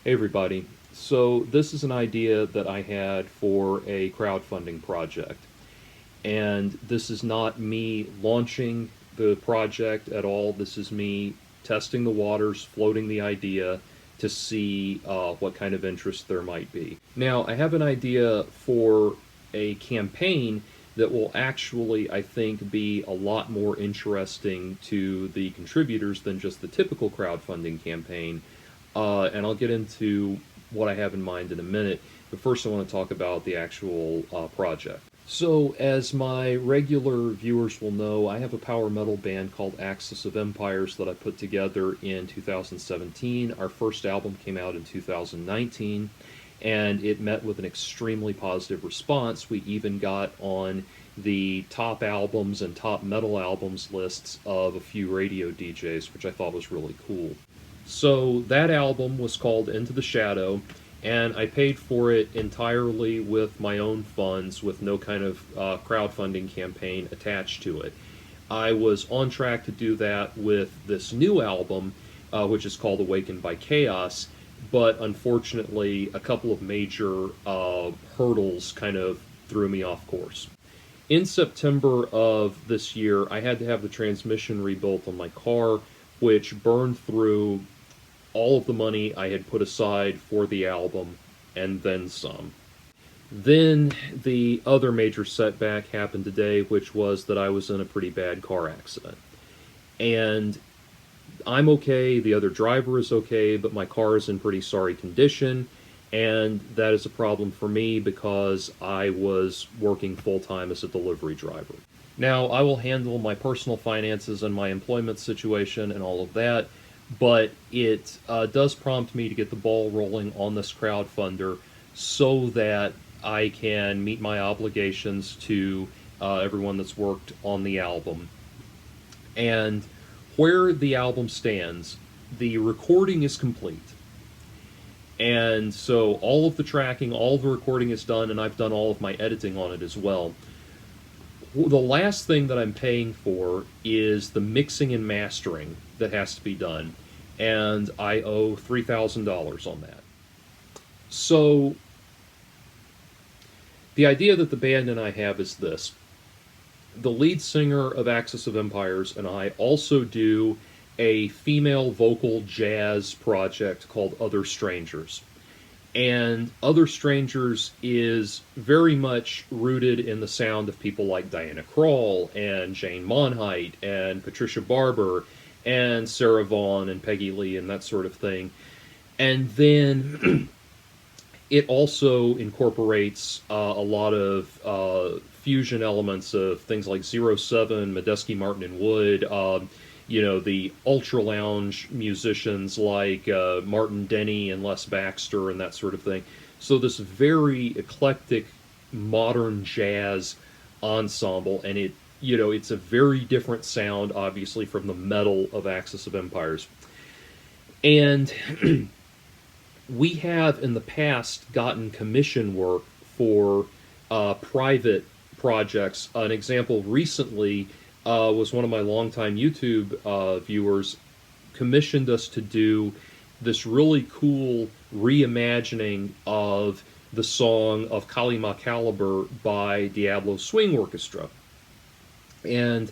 Hey everybody. So this is an idea that I had for a crowdfunding project. And this is not me launching the project at all. This is me testing the waters, floating the idea to see what kind of interest there might be. Now, I have an idea for a campaign that will actually, I think, be a lot more interesting to the contributors than just the typical crowdfunding campaign. And I'll get into what I have in mind in a minute. But first, I want to talk about the actual project. So, as my regular viewers will know, I have a power metal band called Axis of Empires that I put together in 2017. Our first album came out in 2019, and it met with an extremely positive response. We even got on the top albums and top metal albums lists of a few radio DJs, which I thought was really cool. So that album was called Into the Shadow, and I paid for it entirely with my own funds, with no kind of crowdfunding campaign attached to it. I was on track to do that with this new album, which is called Awakened by Chaos, but unfortunately, a couple of major hurdles kind of threw me off course. In September of this year, I had to have the transmission rebuilt on my car, which burned through all of the money I had put aside for the album, and then some. Then the other major setback happened today, which was that I was in a pretty bad car accident. And I'm okay, the other driver is okay, but my car is in pretty sorry condition, and that is a problem for me because I was working full-time as a delivery driver. Now, I will handle my personal finances and my employment situation and all of that, but it does prompt me to get the ball rolling on this crowdfunder so that I can meet my obligations to everyone that's worked on the album. And where the album stands, the recording is complete. And so all of the tracking, all of the recording is done, and I've done all of my editing on it as well. The last thing that I'm paying for is the mixing and mastering that has to be done, and I owe $3,000 on that. So, the idea that the band and I have is this. The lead singer of Axis of Empires and I also do a female vocal jazz project called Other Strangers. And Other Strangers is very much rooted in the sound of people like Diana Krall and Jane Monheit and Patricia Barber and Sarah Vaughan and Peggy Lee and that sort of thing. And then it also incorporates a lot of fusion elements of things like Zero 07, Medeski, Martin, and Wood, the ultra lounge musicians like Martin Denny and Les Baxter and that sort of thing. So this very eclectic modern jazz ensemble, and it's a very different sound, obviously, from the metal of Axis of Empires. And we have in the past gotten commission work for private projects. An example recently was one of my longtime YouTube viewers commissioned us to do this really cool reimagining of the song of Kali Ma Caliber by Diablo Swing Orchestra. And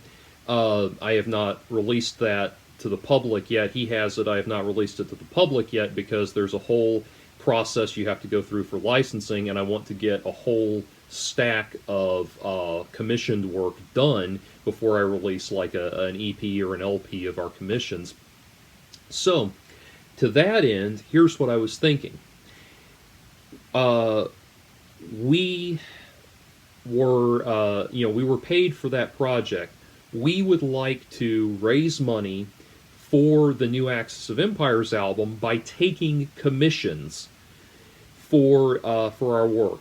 I have not released that to the public yet. He has it. I have not released it to the public yet because there's a whole process you have to go through for licensing, and I want to get a whole stack of commissioned work done before I release like an EP or an LP of our commissions. So, to that end, here's what I was thinking. We were paid for that project. We would like to raise money for the new Axis of Empires album by taking commissions for our work.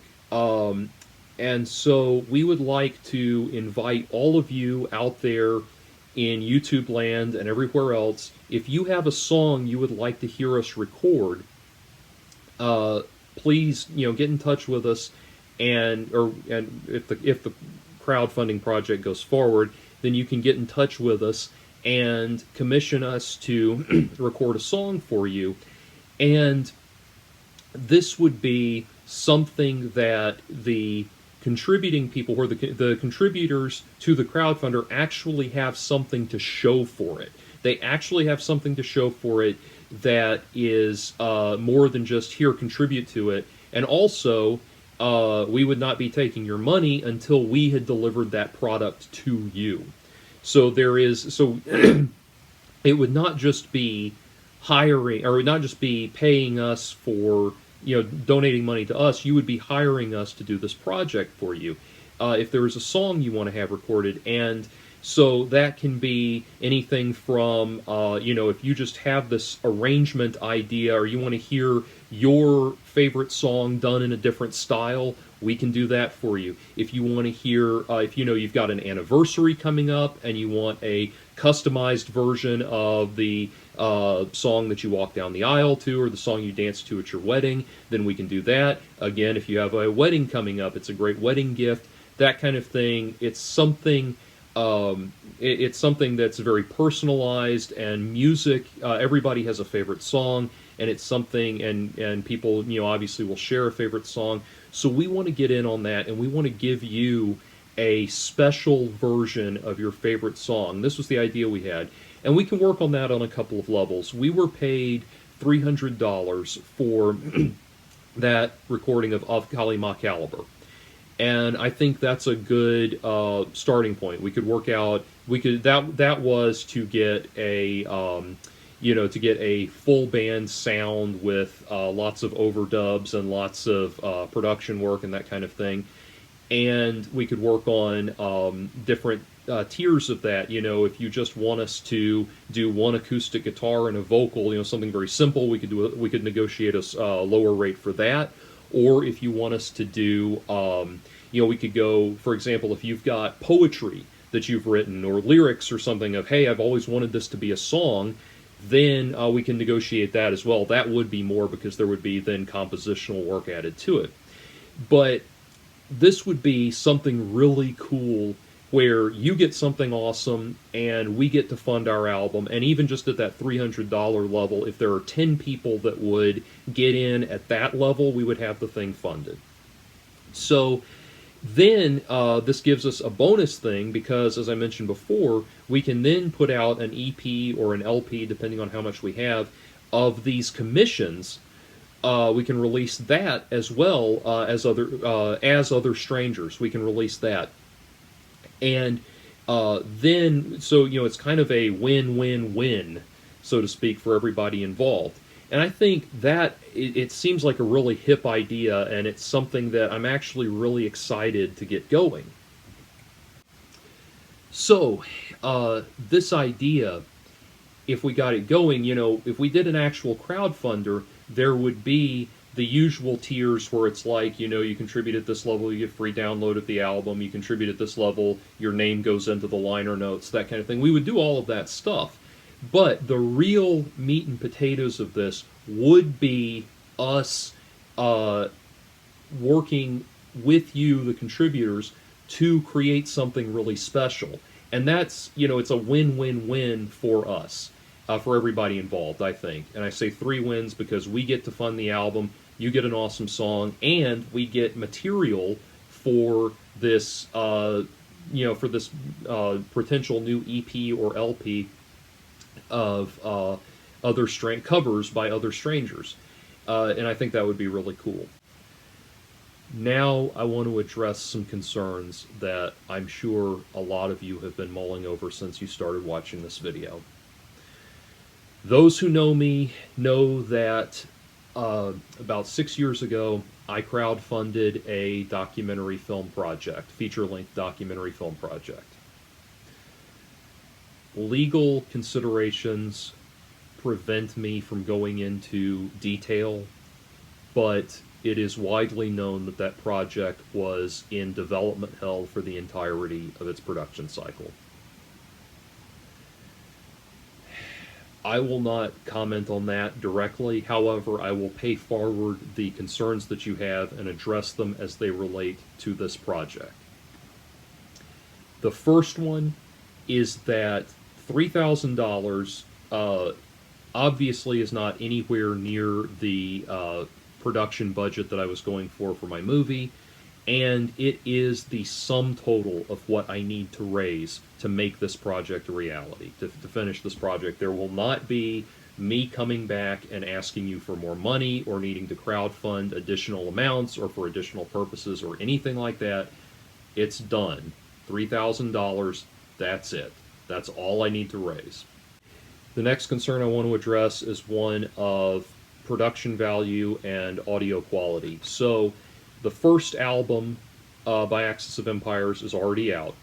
And so we would like to invite all of you out there in YouTube land and everywhere else. If you have a song you would like to hear us record, please, get in touch with us, and if the crowdfunding project goes forward, then you can get in touch with us and commission us to record a song for you. And this would be something that the contributing people, or the contributors to the crowdfunder, actually have something to show for it. They actually have something to show for it that is more than just here, contribute to it. And also, we would not be taking your money until we had delivered that product to you. So there is, so it would not just be hiring, or it would not just be paying us for, donating money to us. You would be hiring us to do this project for you. If there is a song you want to have recorded, and so that can be anything from, if you just have this arrangement idea, or you want to hear your favorite song done in a different style, we can do that for you. If you want to hear, if you've got an anniversary coming up and you want a customized version of the song that you walk down the aisle to, or the song you dance to at your wedding, then we can do that. Again, if you have a wedding coming up, it's a great wedding gift, that kind of thing. It's something it's something that's very personalized, and music, everybody has a favorite song, and it's something, and people, obviously will share a favorite song. So we want to get in on that, and we want to give you a special version of your favorite song. This was the idea we had, and we can work on that on a couple of levels. We were paid $300 for that recording of Kali Ma Caliber. And I think that's a good starting point. We could work out. That was to get a to get a full band sound with lots of overdubs and lots of production work and that kind of thing. And we could work on different tiers of that. If you just want us to do one acoustic guitar and a vocal, something very simple, we could negotiate a lower rate for that. Or if you want us to do, we could go, for example, if you've got poetry that you've written, or lyrics or something of, hey, I've always wanted this to be a song, then we can negotiate that as well. That would be more, because there would be then compositional work added to it. But this would be something really cool, where you get something awesome and we get to fund our album. And even just at that $300 level, if there are 10 people that would get in at that level, we would have the thing funded. So then this gives us a bonus thing, because, as I mentioned before, we can then put out an EP or an LP, depending on how much we have, of these commissions. We can release that as well, as other strangers. We can release that. And then, so, it's kind of a win-win-win, so to speak, for everybody involved. And I think that it seems like a really hip idea, and it's something that I'm actually really excited to get going. So, this idea, if we got it going, if we did an actual crowdfunder, there would be the usual tiers where it's like, you contribute at this level, you get free download of the album, you contribute at this level, your name goes into the liner notes, that kind of thing. We would do all of that stuff. But the real meat and potatoes of this would be us working with you, the contributors, to create something really special. And that's, it's a win-win-win for us. For everybody involved, I think. And I say 3 wins because we get to fund the album, you get an awesome song, and we get material for this, for this potential new EP or LP of covers by other strangers. And I think that would be really cool. Now I want to address some concerns that I'm sure a lot of you have been mulling over since you started watching this video. Those who know me know that about 6 years ago, I crowdfunded a documentary film project, feature-length documentary film project. Legal considerations prevent me from going into detail, but it is widely known that that project was in development hell for the entirety of its production cycle. I will not comment on that directly. However, I will pay forward the concerns that you have and address them as they relate to this project. The first one is that $3,000 obviously is not anywhere near the production budget that I was going for my movie, and it is the sum total of what I need to raise to make this project a reality, to finish this project. There will not be me coming back and asking you for more money or needing to crowdfund additional amounts or for additional purposes or anything like that. It's done. $3,000, that's it. That's all I need to raise. The next concern I want to address is one of production value and audio quality. So the first album by Axis of Empires is already out,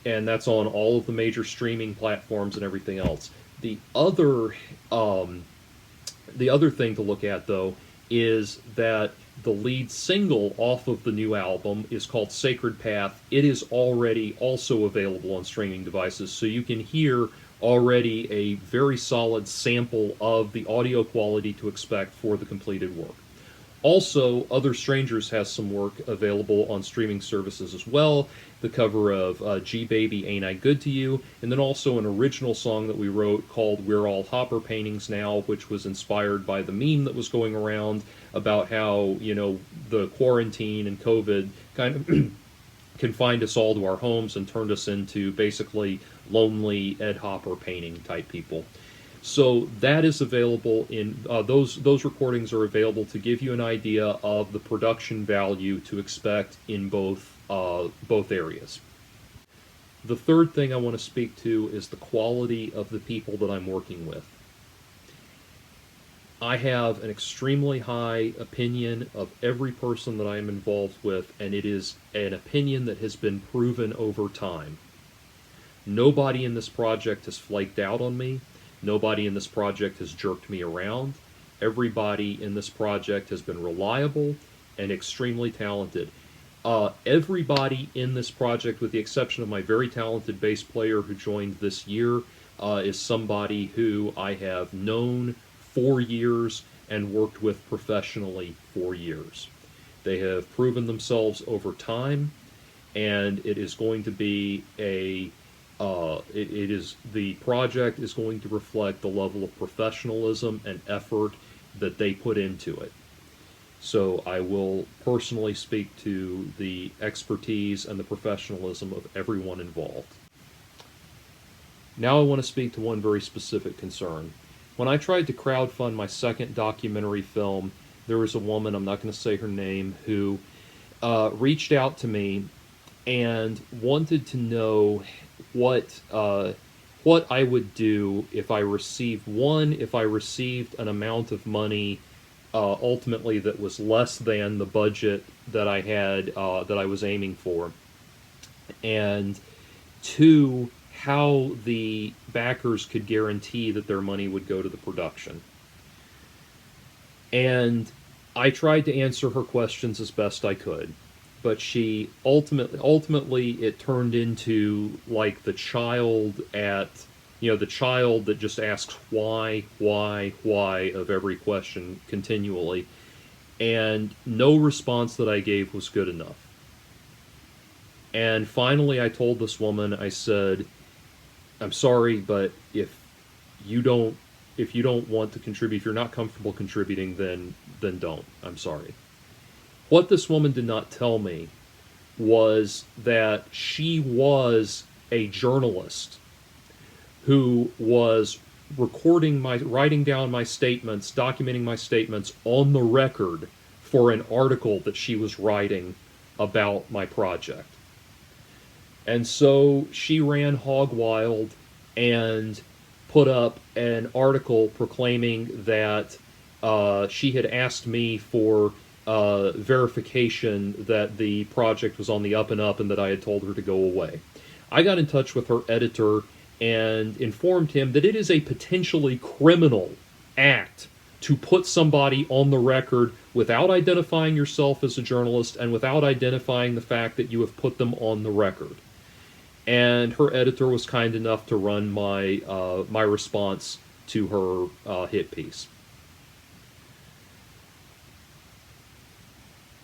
and that's on all of the major streaming platforms and everything else. The other thing to look at, though, is that the lead single off of the new album is called Sacred Path. It is already also available on streaming devices, so you can hear already a very solid sample of the audio quality to expect for the completed work. Also, Other Strangers has some work available on streaming services as well. The cover of G Baby Ain't I Good to You, and then also an original song that we wrote called We're All Hopper Paintings Now, which was inspired by the meme that was going around about how, the quarantine and COVID kind of confined us all to our homes and turned us into basically lonely Ed Hopper painting type people. So that is available in those recordings are available to give you an idea of the production value to expect in both areas. The third thing I want to speak to is the quality of the people that I'm working with. I have an extremely high opinion of every person that I am involved with, and it is an opinion that has been proven over time. Nobody in this project has flaked out on me. Nobody in this project has jerked me around. Everybody in this project has been reliable and extremely talented. Everybody in this project, with the exception of my very talented bass player who joined this year, is somebody who I have known for years and worked with professionally for years. They have proven themselves over time, and it is going to be the project is going to reflect the level of professionalism and effort that they put into it. So I will personally speak to the expertise and the professionalism of everyone involved. Now I want to speak to one very specific concern. When I tried to crowdfund my second documentary film, there was a woman, I'm not going to say her name, who reached out to me and wanted to know what I would do if I received an amount of money ultimately that was less than the budget that I had that I was aiming for, and two, how the backers could guarantee that their money would go to the production. And I tried to answer her questions as best I could, but she ultimately it turned into like the child that just asks why of every question continually, and no response that I gave was good enough. And finally I told this woman, I said, I'm sorry, but if you don't want to contribute, if you're not comfortable contributing, then don't. I'm sorry. What this woman did not tell me was that she was a journalist who was writing down my statements, documenting my statements on the record for an article that she was writing about my project. And so she ran hog wild and put up an article proclaiming that she had asked me for verification that the project was on the up and up and that I had told her to go away. I got in touch with her editor and informed him that it is a potentially criminal act to put somebody on the record without identifying yourself as a journalist and without identifying the fact that you have put them on the record. And her editor was kind enough to run my response to her hit piece.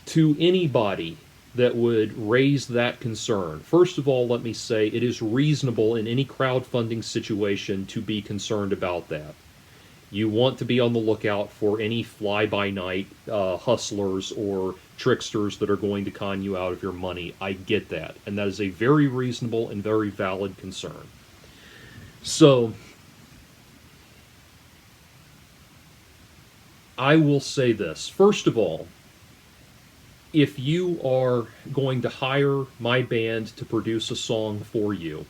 To anybody that would raise that concern, first of all, let me say it is reasonable in any crowdfunding situation to be concerned about that. You want to be on the lookout for any fly-by-night hustlers or tricksters that are going to con you out of your money. I get that, and that is a very reasonable and very valid concern. So, I will say this. First of all, if you are going to hire my band to produce a song for you,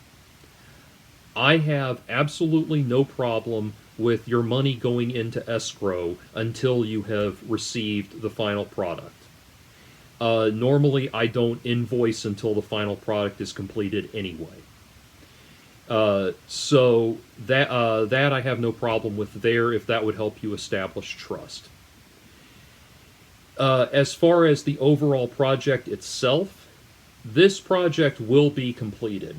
I have absolutely no problem with your money going into escrow until you have received the final product. Normally, I don't invoice until the final product is completed anyway. So that I have no problem with there if that would help you establish trust. As far as the overall project itself, this project will be completed.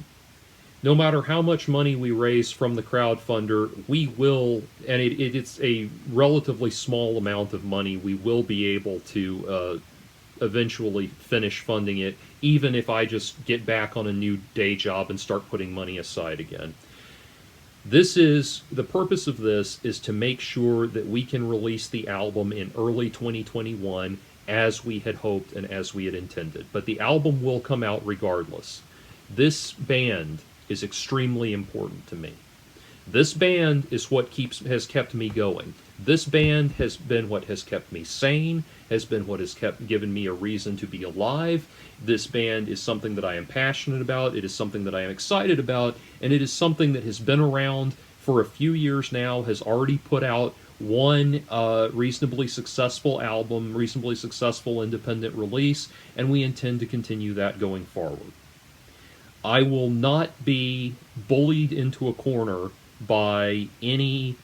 No matter how much money we raise from the crowdfunder, we will, and it's a relatively small amount of money, we will be able to eventually finish funding it, even if I just get back on a new day job and start putting money aside again. The purpose of this is to make sure that we can release the album in early 2021 as we had hoped and as we had intended. But the album will come out regardless. This band is extremely important to me. This band is what has kept me going. This band has been what has kept me sane, has been what has given me a reason to be alive. This band is something that I am passionate about, it is something that I am excited about, and it is something that has been around for a few years now, has already put out one reasonably successful album, reasonably successful independent release, and we intend to continue that going forward. I will not be bullied into a corner by any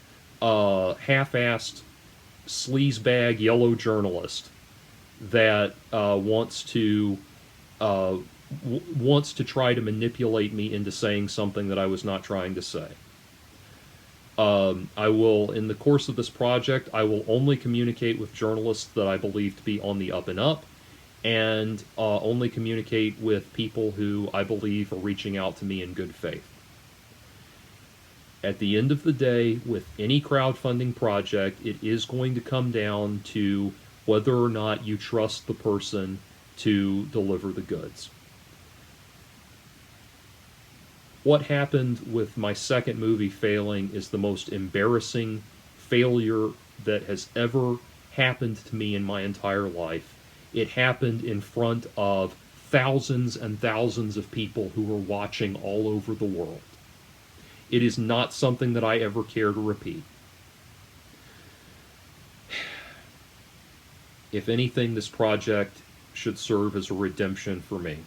half-assed sleazebag yellow journalist that wants to try to manipulate me into saying something that I was not trying to say. I will, in the course of this project, I will only communicate with journalists that I believe to be on the up and up, and only communicate with people who I believe are reaching out to me in good faith. At the end of the day, with any crowdfunding project, it is going to come down to whether or not you trust the person to deliver the goods. What happened with my second movie failing is the most embarrassing failure that has ever happened to me in my entire life. It happened in front of thousands and thousands of people who were watching all over the world. It is not something that I ever care to repeat. If anything, this project should serve as a redemption for me.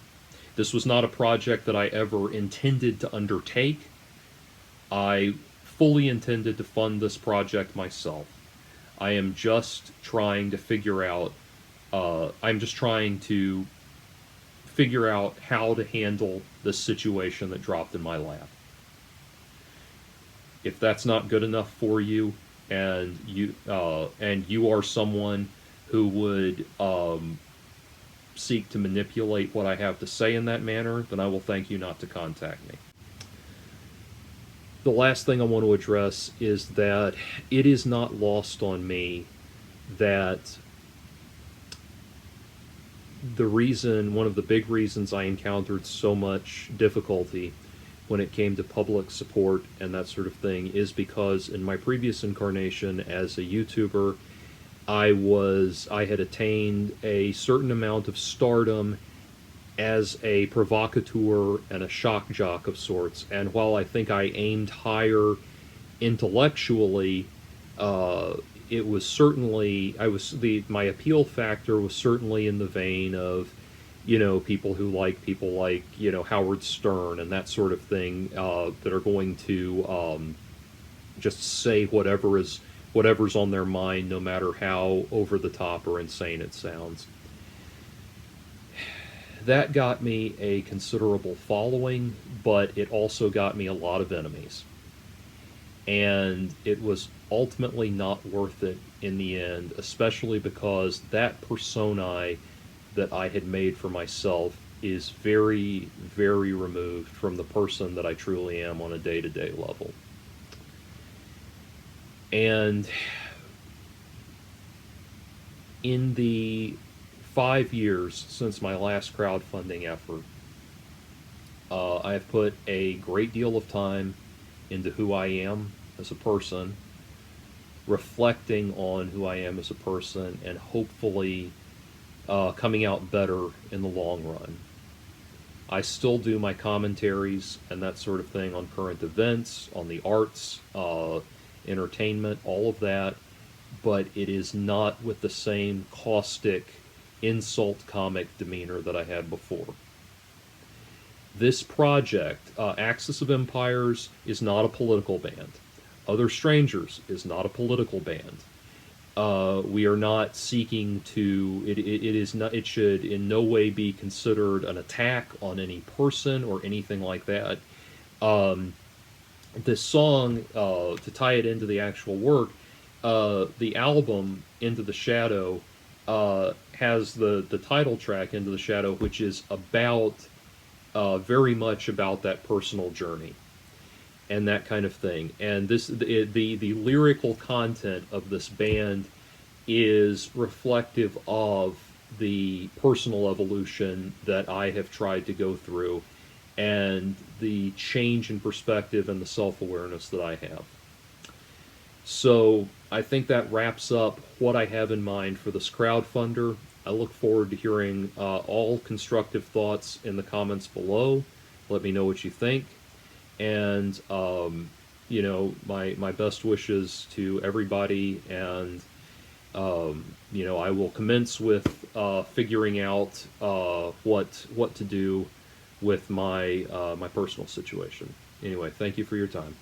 This was not a project that I ever intended to undertake. I fully intended to fund this project myself. I am just trying to figure out how to handle this situation that dropped in my lap. If that's not good enough for you, and you are someone who would seek to manipulate what I have to say in that manner, then I will thank you not to contact me. The last thing I want to address is that it is not lost on me that one of the big reasons I encountered so much difficulty when it came to public support and that sort of thing is because in my previous incarnation as a YouTuber, I had attained a certain amount of stardom as a provocateur and a shock jock of sorts. And while I think I aimed higher intellectually, it was certainly my appeal factor was certainly in the vein of, people like Howard Stern and that sort of thing, that are going to just say whatever's on their mind, no matter how over the top or insane it sounds. That got me a considerable following, but it also got me a lot of enemies. And it was ultimately not worth it in the end, especially because that personae that I had made for myself is very, very removed from the person that I truly am on a day-to-day level. And in the 5 years since my last crowdfunding effort, I have put a great deal of time into who I am as a person, reflecting on who I am as a person, and hopefully coming out better in the long run. I still do my commentaries and that sort of thing on current events, on the arts, entertainment, all of that, but it is not with the same caustic, insult comic demeanor that I had before. This project, Axis of Empires, is not a political band. Other Strangers is not a political band. We are not seeking to. It is not. It should in no way be considered an attack on any person or anything like that. Um, this song, to tie it into the actual work, the album Into the Shadow has the title track Into the Shadow, which is about very much about that personal journey and that kind of thing. And the lyrical content of this band is reflective of the personal evolution that I have tried to go through and the change in perspective and the self-awareness that I have. So I think that wraps up what I have in mind for this crowdfunder. I look forward to hearing all constructive thoughts in the comments below. Let me know what you think. And, my best wishes to everybody. And, I will commence with figuring out what to do with my personal situation. Anyway, thank you for your time.